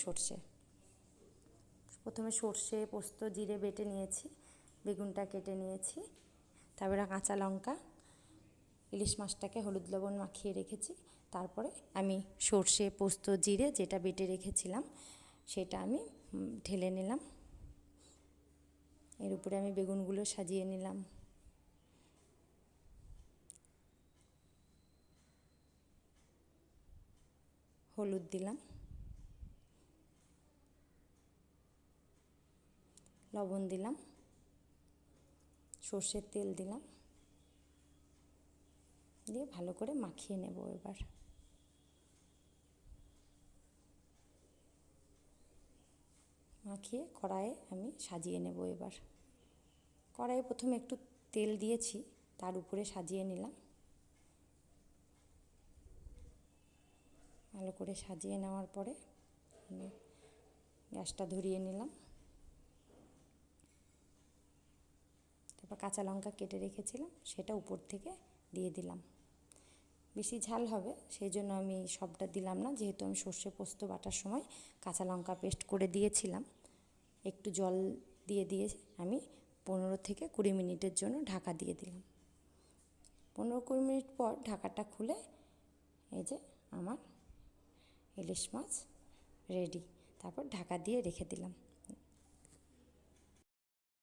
সর্ষে। প্রথমে সর্ষে, পোস্ত, জিরে বেটে নিয়েছি, বেগুনটা কেটে নিয়েছি, তারপরে কাঁচা লঙ্কা, ইলিশ মাছটাকে হলুদ লবণ মাখিয়ে রেখেছি। তারপরে আমি সর্ষে, পোস্ত, জিরে যেটা বেটে রেখেছিলাম সেটা আমি ঢেলে নিলাম। এর উপরে আমি বেগুনগুলো সাজিয়ে নিলাম। হলুদ দিলাম, লবণ দিলাম, সর্ষের তেল দিলাম, দিয়ে ভালো করে মাখিয়ে নেব। এবার মাখিয়ে কড়াইয়ে আমি সাজিয়ে নেব। এবার কড়াইয়ে প্রথমে একটু তেল দিয়েছি, তার উপরে সাজিয়ে নিলাম। ভালো করে সাজিয়ে নেওয়ার পরে আমি গ্যাসটা ধরিয়ে নিলাম। তারপর কাঁচা লঙ্কা কেটে রেখেছিলাম সেটা উপর থেকে দিয়ে দিলাম। বেশি ঝাল হবে সেই জন্য আমি সবটা দিলাম না, যেহেতু আমি সর্ষে পোস্ত বাটার সময় কাঁচা লঙ্কা পেস্ট করে দিয়েছিলাম। একটু জল দিয়ে আমি 15 থেকে 20 মিনিটের জন্য ঢাকা দিয়ে দিলাম। 15-20 মিনিট পর ঢাকাটা খুলে এই যে আমার ইলিশ মাছ রেডি। তারপর ঢাকা দিয়ে রেখে দিলাম।